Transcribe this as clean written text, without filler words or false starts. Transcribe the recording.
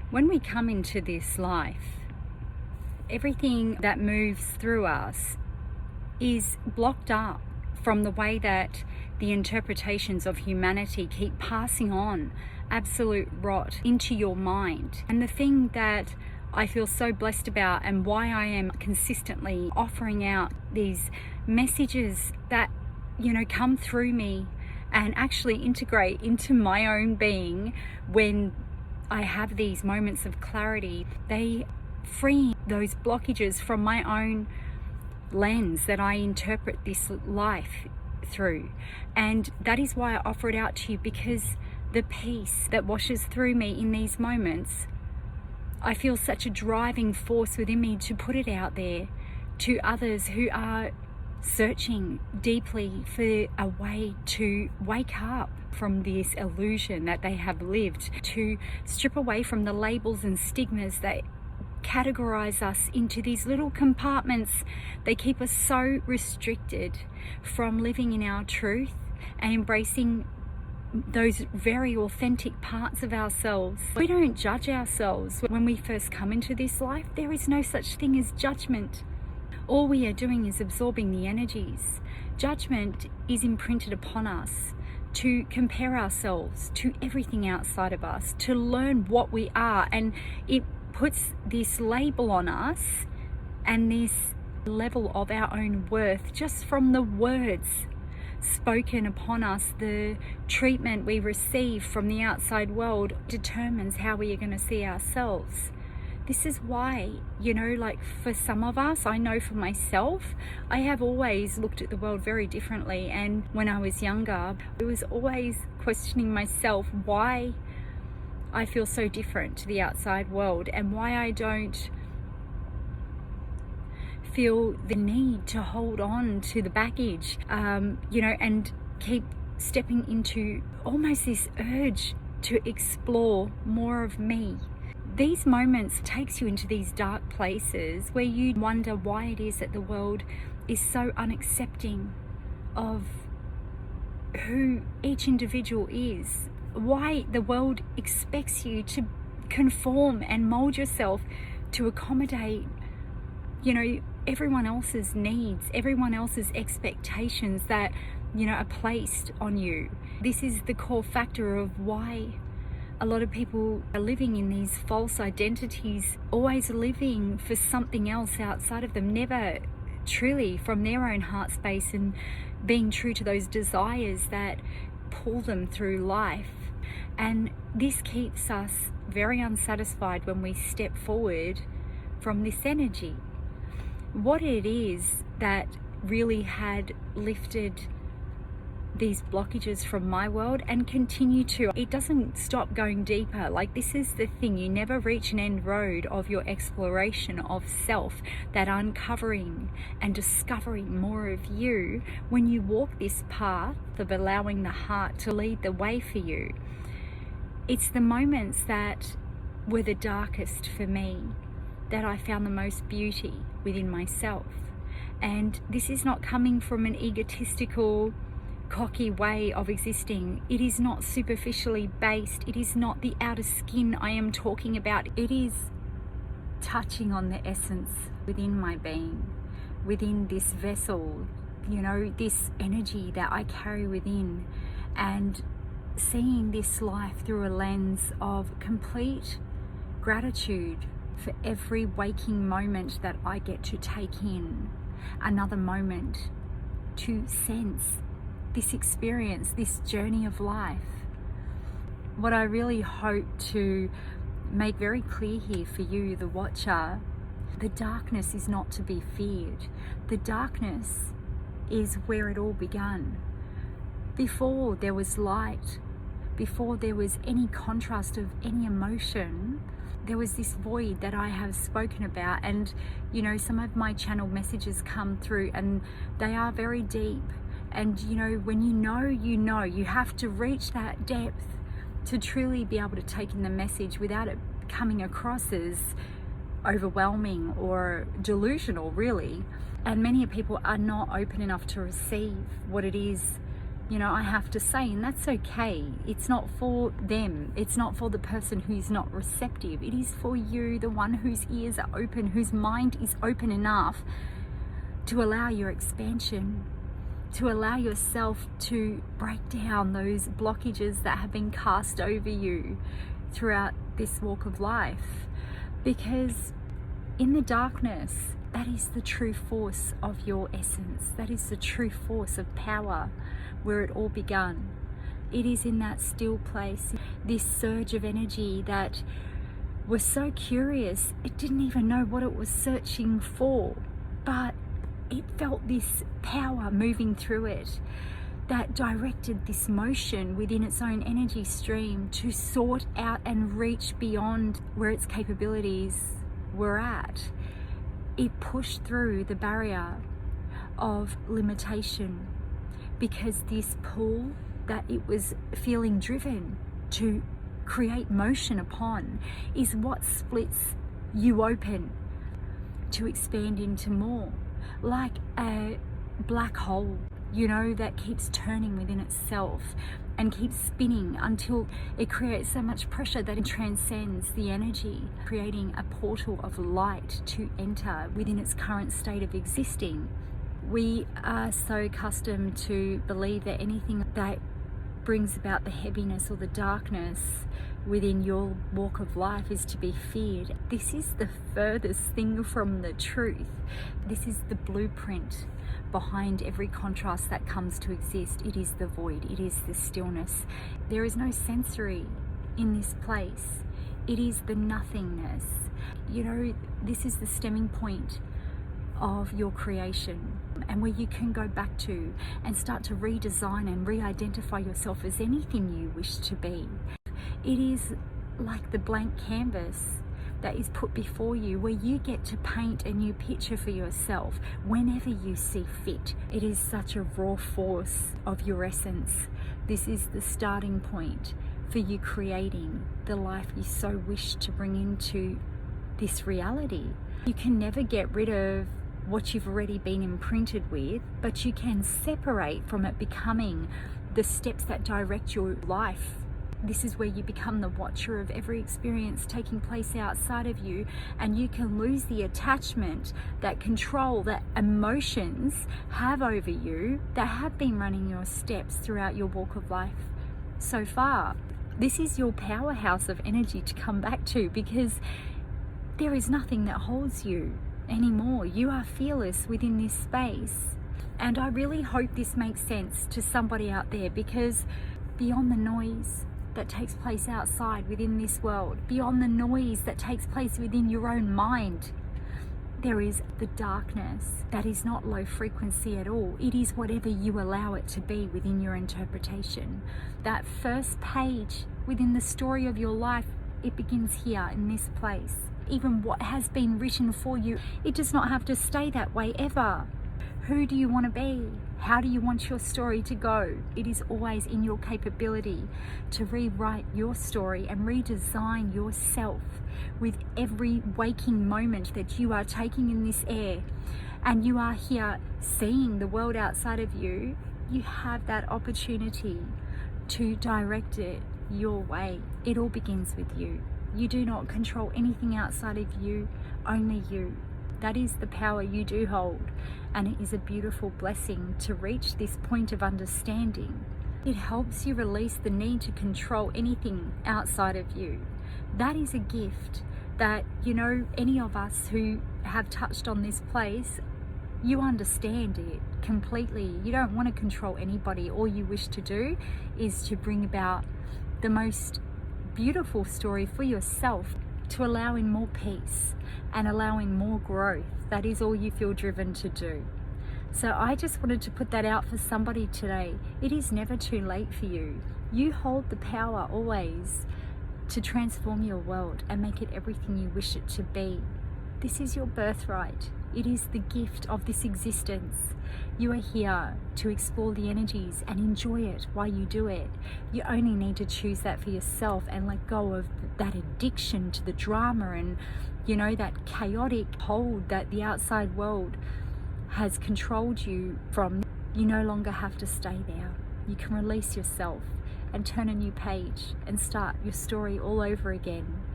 When we come into this life, everything that moves through us is blocked up from the way that the interpretations of humanity keep passing on absolute rot into your mind. And the thing that I feel so blessed about, and why I am consistently offering out these messages that, come through me and actually integrate into my own being when I have these moments of clarity, they free those blockages from my own lens that I interpret this life through. And that is why I offer it out to you, because the peace that washes through me in these moments, I feel such a driving force within me to put it out there to others who are searching deeply for a way to wake up from this illusion that they have lived, to strip away from the labels and stigmas that categorize us into these little compartments. They keep us so restricted from living in our truth and embracing those very authentic parts of ourselves. We don't judge ourselves when we first come into this life. There is no such thing as judgment. All we are doing is absorbing the energies. Judgment is imprinted upon us to compare ourselves to everything outside of us, to learn what we are, and it puts this label on us and this level of our own worth just from the words spoken upon us. The treatment we receive from the outside world determines how we are going to see ourselves. This is why, like for some of us, I know for myself, I have always looked at the world very differently. And when I was younger, I was always questioning myself why I feel so different to the outside world, and why I don't feel the need to hold on to the baggage, and keep stepping into almost this urge to explore more of me. These moments takes you into these dark places where you wonder why it is that the world is so unaccepting of who each individual is. Why the world expects you to conform and mold yourself to accommodate, everyone else's needs, everyone else's expectations that, are placed on you. This is the core factor of why a lot of people are living in these false identities, always living for something else outside of them, never truly from their own heart space and being true to those desires that pull them through life. And this keeps us very unsatisfied when we step forward from this energy. What it is that really had lifted these blockages from my world and continue to, it doesn't stop going deeper. Like, this is the thing, you never reach an end road of your exploration of self, that uncovering and discovering more of you when you walk this path of allowing the heart to lead the way for you. It's the moments that were the darkest for me that I found the most beauty within myself. And this is not coming from an egotistical, cocky way of existing. It is not superficially based. It is not the outer skin I am talking about. It is touching on the essence within my being, within this vessel, this energy that I carry within, and seeing this life through a lens of complete gratitude for every waking moment that I get to take in, another moment to sense this experience, this journey of life. What I really hope to make very clear here for you, the watcher, the darkness is not to be feared. The darkness is where it all began. Before there was light, before there was any contrast of any emotion, there was this void that I have spoken about. And some of my channel messages come through and they are very deep. And when you have to reach that depth to truly be able to take in the message without it coming across as overwhelming or delusional, really. And many people are not open enough to receive what it is you know, I have to say, and that's okay. It's not for them. It's not for the person who's not receptive. It is for you, the one whose ears are open, whose mind is open enough to allow your expansion, to allow yourself to break down those blockages that have been cast over you throughout this walk of life. Because in the darkness, that is the true force of your essence. That is the true force of power, where it all begun. It is in that still place, this surge of energy that was so curious, it didn't even know what it was searching for, but it felt this power moving through it that directed this motion within its own energy stream to sort out and reach beyond where its capabilities were at. It pushed through the barrier of limitation, because this pull that it was feeling driven to create motion upon is what splits you open to expand into more, like a black hole, you know, that keeps turning within itself and keeps spinning until it creates so much pressure that it transcends the energy, creating a portal of light to enter within its current state of existing. We are so accustomed to believe that anything that brings about the heaviness or the darkness within your walk of life is to be feared. This is the furthest thing from the truth. This is the blueprint behind every contrast that comes to exist. It is the void. It is the stillness. There is no sensory in this place. It is the nothingness. You know, this is the stemming point of your creation, and where you can go back to and start to redesign and re-identify yourself as anything you wish to be. It is like the blank canvas that is put before you, where you get to paint a new picture for yourself whenever you see fit. It is such a raw force of your essence. This is the starting point for you creating the life you so wish to bring into this reality. You can never get rid of what you've already been imprinted with, but you can separate from it, becoming the steps that direct your life. This is where you become the watcher of every experience taking place outside of you, and you can lose the attachment, that control that emotions have over you that have been running your steps throughout your walk of life so far. This is your powerhouse of energy to come back to, because there is nothing that holds you anymore. You are fearless within this space. And I really hope this makes sense to somebody out there, because beyond the noise that takes place outside within this world, beyond the noise that takes place within your own mind, there is the darkness that is not low frequency at all. It is whatever you allow it to be within your interpretation. That first page within the story of your life, it begins here in this place. Even what has been written for you, it does not have to stay that way ever. Who do you want to be? How do you want your story to go? It is always in your capability to rewrite your story and redesign yourself with every waking moment that you are taking in this air. And you are here seeing the world outside of you. You have that opportunity to direct it your way. It all begins with you. You do not control anything outside of you, only you. That is the power you do hold, and it is a beautiful blessing to reach this point of understanding. It helps you release the need to control anything outside of you. That is a gift that, you know, any of us who have touched on this place, you understand it completely. You don't want to control anybody. All you wish to do is to bring about the most beautiful story for yourself, to allow in more peace and allow in more growth. That is all you feel driven to do. So I just wanted to put that out for somebody today. It is never too late for you. You hold the power always to transform your world and make it everything you wish it to be. This is your birthright. It is the gift of this existence. You are here to explore the energies and enjoy it while you do it. You only need to choose that for yourself and let go of that addiction to the drama and, you know, that chaotic hold that the outside world has controlled you from. You no longer have to stay there. you can release yourself and turn a new page and start your story all over again.